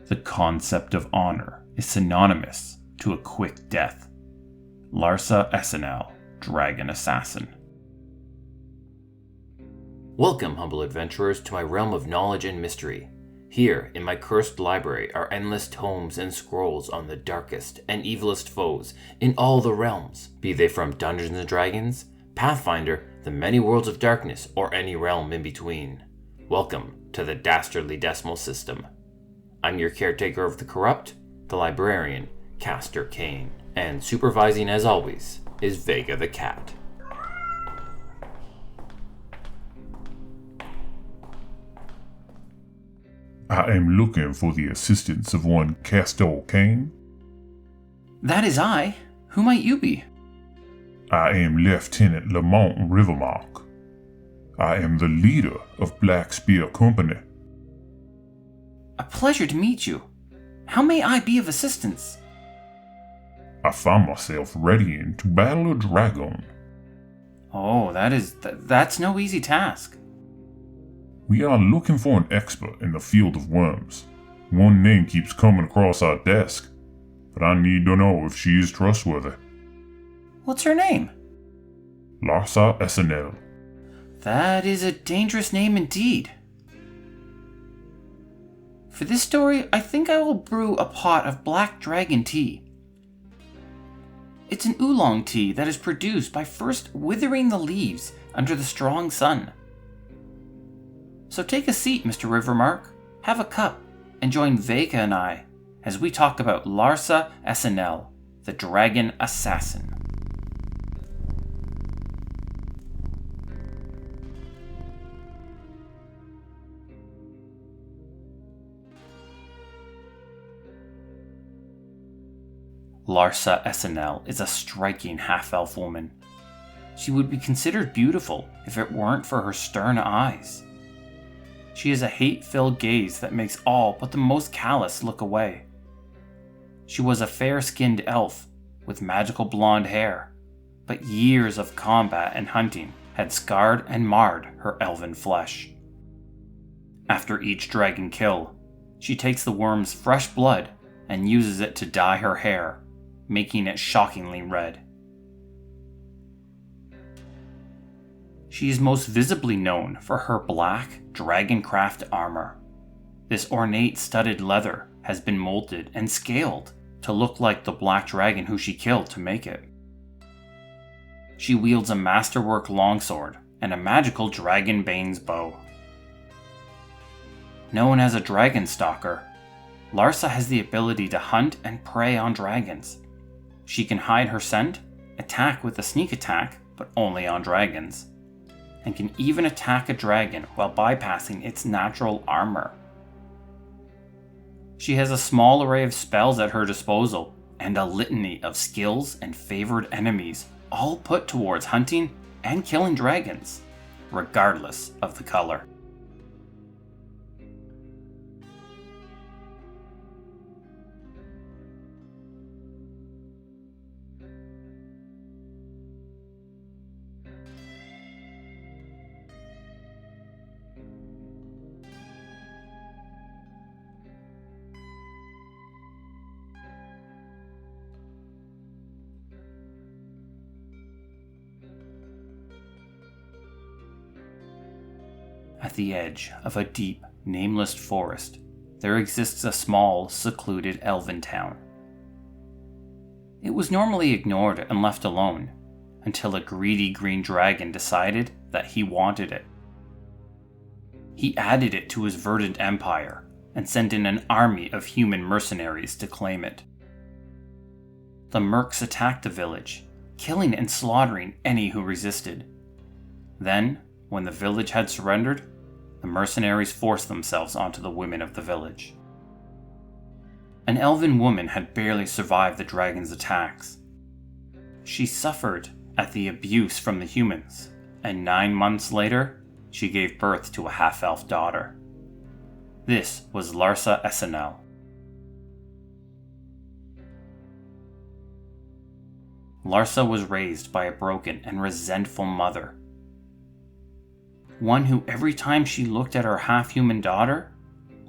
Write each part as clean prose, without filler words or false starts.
The concept of honor is synonymous to a quick death. Larsa Essinel, Dragon Assassin. Welcome, humble adventurers, to my realm of knowledge and mystery. Here, in my cursed library, are endless tomes and scrolls on the darkest and evilest foes in all the realms, be they from Dungeons & Dragons, Pathfinder, the many worlds of darkness, or any realm in between. Welcome to the Dastardly Decimal System. I'm your caretaker of the corrupt, the librarian, Castor Cain, and supervising as always is Vega the cat. I am looking for the assistance of one Castor Cain. That is I. Who might you be? I am Lieutenant Lamont Rivermark. I am the leader of Black Spear Company. A pleasure to meet you. How may I be of assistance? I find myself readying to battle a dragon. Oh, that's no easy task. We are looking for an expert in the field of worms. One name keeps coming across our desk, but I need to know if she is trustworthy. What's her name? Larsa Essinel. That is a dangerous name indeed. For this story, I think I will brew a pot of black dragon tea. It's an oolong tea that is produced by first withering the leaves under the strong sun. So take a seat, Mr. Rivermark, have a cup, and join Vega and I as we talk about Larsa Essinel, the Dragon Assassin. Larsa Essinel is a striking half-elf woman. She would be considered beautiful if it weren't for her stern eyes. She has a hate-filled gaze that makes all but the most callous look away. She was a fair-skinned elf with magical blonde hair, but years of combat and hunting had scarred and marred her elven flesh. After each dragon kill, she takes the worm's fresh blood and uses it to dye her hair, making it shockingly red. She is most visibly known for her black dragoncraft armor. This ornate studded leather has been molded and scaled to look like the black dragon who she killed to make it. She wields a masterwork longsword and a magical dragonbane's bow. Known as a dragon stalker, Larsa has the ability to hunt and prey on dragons. She can hide her scent, attack with a sneak attack, but only on dragons, and can even attack a dragon while bypassing its natural armor. She has a small array of spells at her disposal, and a litany of skills and favored enemies, all put towards hunting and killing dragons, regardless of the color. At the edge of a deep, nameless forest, there exists a small, secluded elven town. It was normally ignored and left alone, until a greedy green dragon decided that he wanted it. He added it to his verdant empire, and sent in an army of human mercenaries to claim it. The mercs attacked the village, killing and slaughtering any who resisted. Then, when the village had surrendered, the mercenaries forced themselves onto the women of the village. An elven woman had barely survived the dragon's attacks. She suffered at the abuse from the humans, and 9 months later, she gave birth to a half-elf daughter. This was Larsa Essinel. Larsa was raised by a broken and resentful mother. One who every time she looked at her half-human daughter,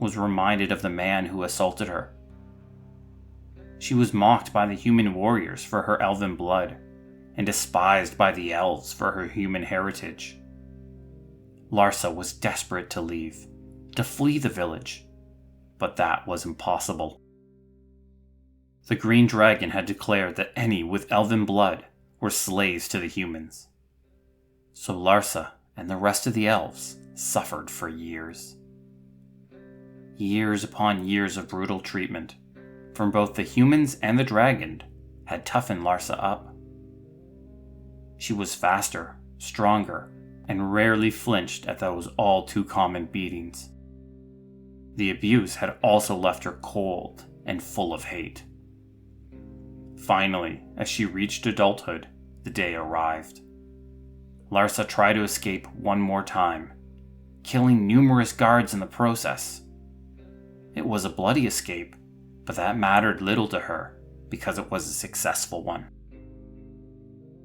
was reminded of the man who assaulted her. She was mocked by the human warriors for her elven blood, and despised by the elves for her human heritage. Larsa was desperate to leave, to flee the village, but that was impossible. The green dragon had declared that any with elven blood were slaves to the humans. So Larsa and the rest of the elves suffered for years. Years upon years of brutal treatment from both the humans and the dragon had toughened Larsa up. She was faster, stronger, and rarely flinched at those all too common beatings. The abuse had also left her cold and full of hate. Finally, as she reached adulthood, the day arrived. Larsa tried to escape one more time, killing numerous guards in the process. It was a bloody escape, but that mattered little to her because it was a successful one.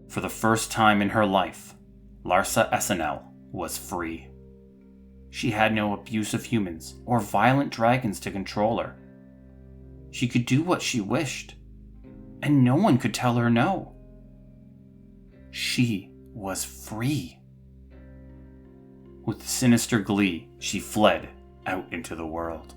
For the first time in her life, Larsa Essinel was free. She had no abusive humans or violent dragons to control her. She could do what she wished, and no one could tell her no. She was free. With sinister glee, she fled out into the world.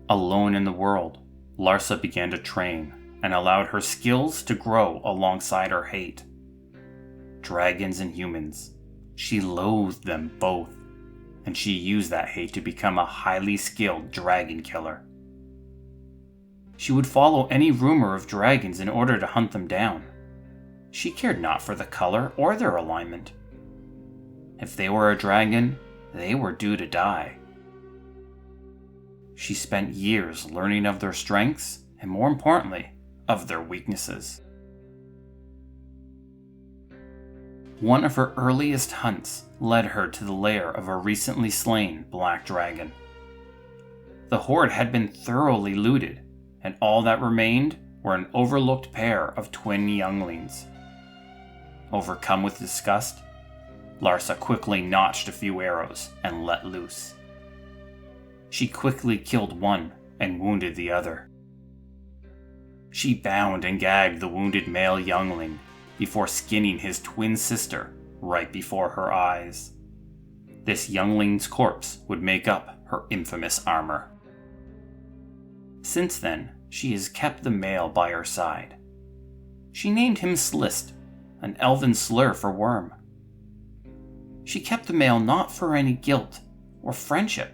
Alone in the world, Larsa began to train and allowed her skills to grow alongside her hate. Dragons and humans, she loathed them both, and she used that hate to become a highly skilled dragon killer. She would follow any rumor of dragons in order to hunt them down. She cared not for the color or their alignment. If they were a dragon, they were due to die. She spent years learning of their strengths and, more importantly, of their weaknesses. One of her earliest hunts led her to the lair of a recently slain black dragon. The hoard had been thoroughly looted, and all that remained were an overlooked pair of twin younglings. Overcome with disgust, Larsa quickly notched a few arrows and let loose. She quickly killed one and wounded the other. She bound and gagged the wounded male youngling before skinning his twin sister right before her eyes. This youngling's corpse would make up her infamous armor. Since then, she has kept the male by her side. She named him Slist, an elven slur for worm. She kept the male not for any guilt or friendship.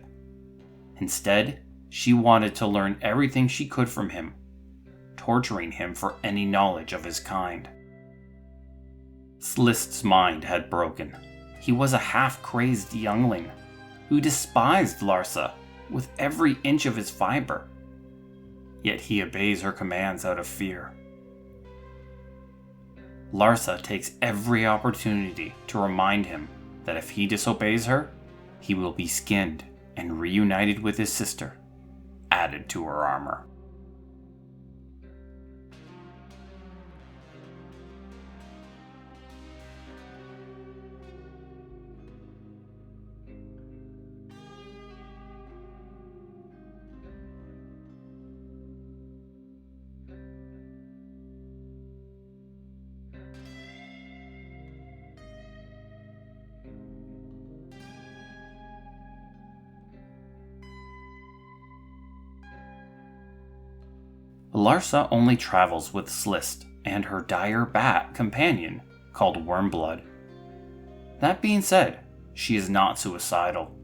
Instead, she wanted to learn everything she could from him, torturing him for any knowledge of his kind. Slist's mind had broken. He was a half-crazed youngling who despised Larsa with every inch of his fiber. Yet he obeys her commands out of fear. Larsa takes every opportunity to remind him that if he disobeys her, he will be skinned and reunited with his sister, added to her armor. Larsa only travels with Slist and her dire bat companion called Wormblood. That being said, she is not suicidal.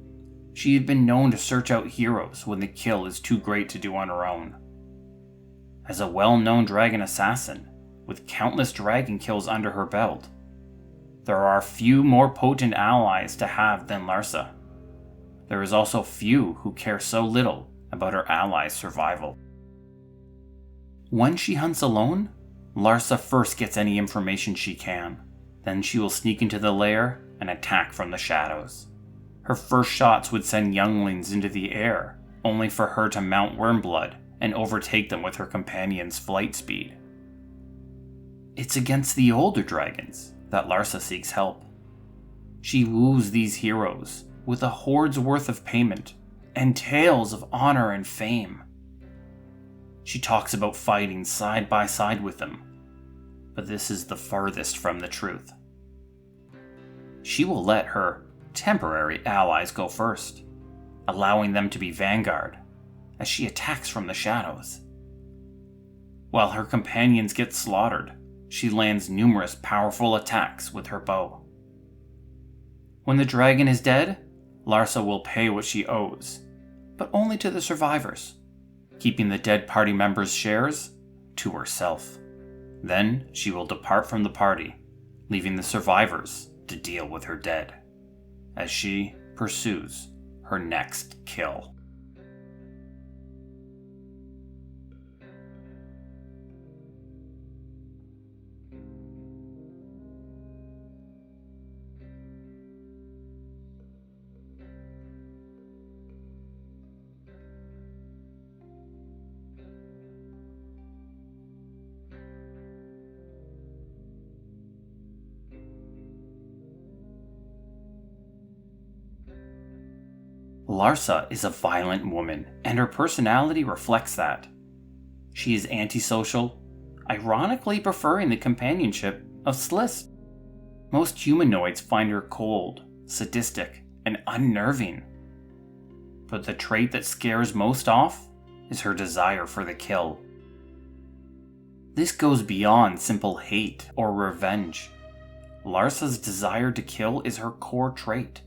She had been known to search out heroes when the kill is too great to do on her own. As a well-known dragon assassin, with countless dragon kills under her belt, there are few more potent allies to have than Larsa. There is also few who care so little about her allies' survival. When she hunts alone, Larsa first gets any information she can. Then she will sneak into the lair and attack from the shadows. Her first shots would send younglings into the air, only for her to mount Wormblood and overtake them with her companion's flight speed. It's against the older dragons that Larsa seeks help. She woos these heroes with a horde's worth of payment and tales of honor and fame. She talks about fighting side by side with them, but this is the farthest from the truth. She will let her temporary allies go first, allowing them to be vanguard as she attacks from the shadows. While her companions get slaughtered, she lands numerous powerful attacks with her bow. When the dragon is dead, Larsa will pay what she owes, but only to the survivors, keeping the dead party members' shares to herself. Then she will depart from the party, leaving the survivors to deal with her dead, as she pursues her next kill. Larsa is a violent woman, and her personality reflects that. She is antisocial, ironically preferring the companionship of Sliss. Most humanoids find her cold, sadistic, and unnerving. But the trait that scares most off is her desire for the kill. This goes beyond simple hate or revenge. Larsa's desire to kill is her core trait.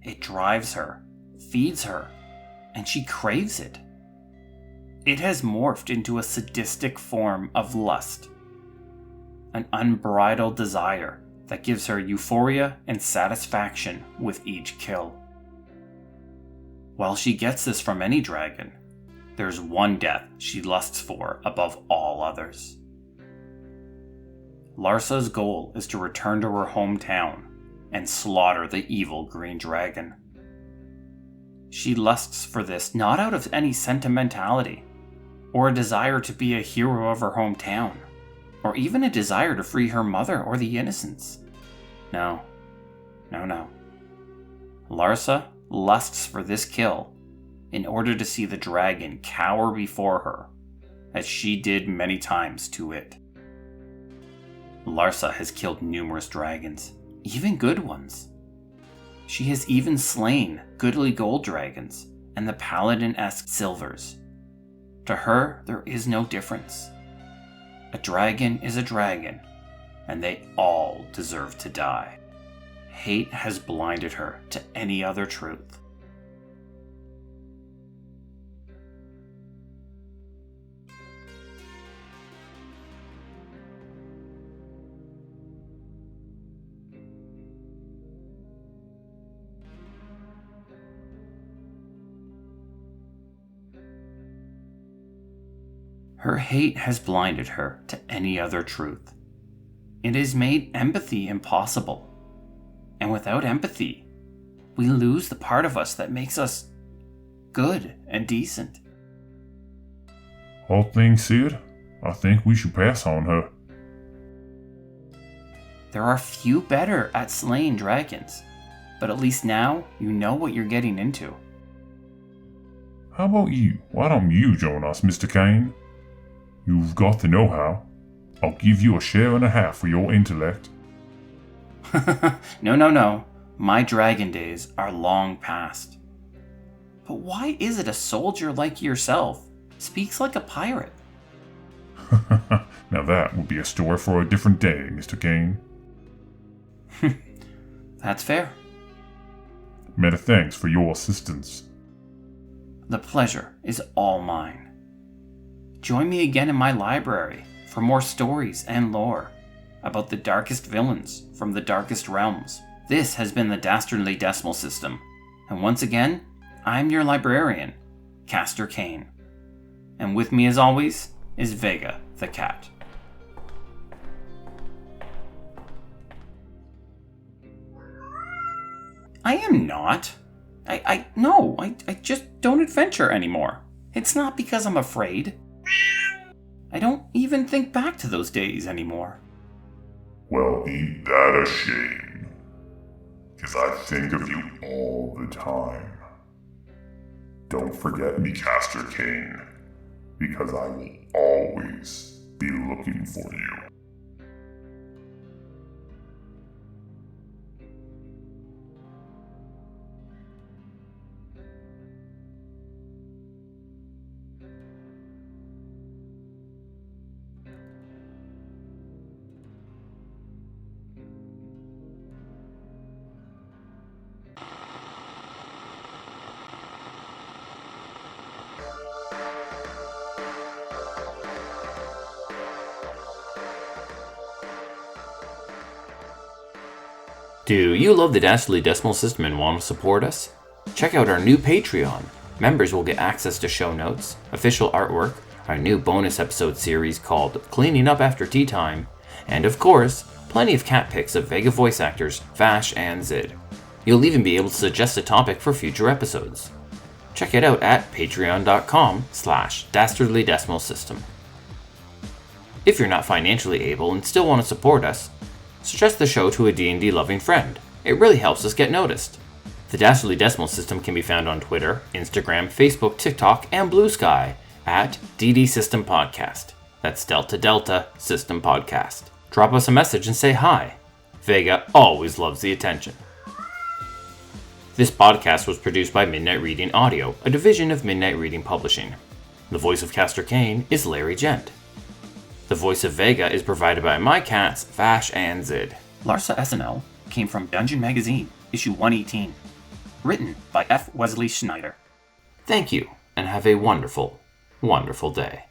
It drives her, feeds her, and she craves it. It has morphed into a sadistic form of lust, an unbridled desire that gives her euphoria and satisfaction with each kill. While she gets this from any dragon, there's one death she lusts for above all others. Larsa's goal is to return to her hometown and slaughter the evil green dragon. She lusts for this not out of any sentimentality, or a desire to be a hero of her hometown, or even a desire to free her mother or the innocents. No. Larsa lusts for this kill in order to see the dragon cower before her, as she did many times to it. Larsa has killed numerous dragons, even good ones. She has even slain goodly gold dragons and the paladin-esque silvers. To her, there is no difference. A dragon is a dragon, and they all deserve to die. Hate has blinded her to any other truth. Her hate has blinded her to any other truth. It has made empathy impossible. And without empathy, we lose the part of us that makes us good and decent. All things said, I think we should pass on her. There are few better at slaying dragons, but at least now you know what you're getting into. How about you? Why don't you join us, Mr. Cain? You've got the know-how. I'll give you a share and a half for your intellect. No. My dragon days are long past. But why is it a soldier like yourself speaks like a pirate? Now that would be a story for a different day, Mr. Cain. That's fair. Many thanks for your assistance. The pleasure is all mine. Join me again in my library for more stories and lore about the darkest villains from the darkest realms. This has been the Dastardly Decimal System, and once again, I'm your librarian, Castor Cain. And with me as always is Vega the cat. I am not. I just don't adventure anymore. It's not because I'm afraid. I don't even think back to those days anymore. Well, ain't that a shame? 'Cause I think of you all the time. Don't forget me, Castor Cain, because I will always be looking for you. Do you love the Dastardly Decimal System and want to support us? Check out our new Patreon. Members will get access to show notes, official artwork, our new bonus episode series called Cleaning Up After Tea Time, and of course, plenty of cat pics of Vega voice actors Vash and Zid. You'll even be able to suggest a topic for future episodes. Check it out at patreon.com/Dastardly Decimal System. If you're not financially able and still want to support us, suggest the show to a D&D loving friend. It really helps us get noticed. The Dastardly Decimal System can be found on Twitter, Instagram, Facebook, TikTok, and Blue Sky at DD System Podcast. That's Delta Delta System Podcast. Drop us a message and say hi. Vega always loves the attention. This podcast was produced by Midnight Reading Audio, a division of Midnight Reading Publishing. The voice of Castor Cain is Larry Gent. The voice of Vega is provided by my cats, Vash and Zid. Larsa Essinel came from Dungeon Magazine, issue 118. Written by F. Wesley Schneider. Thank you, and have a wonderful, wonderful day.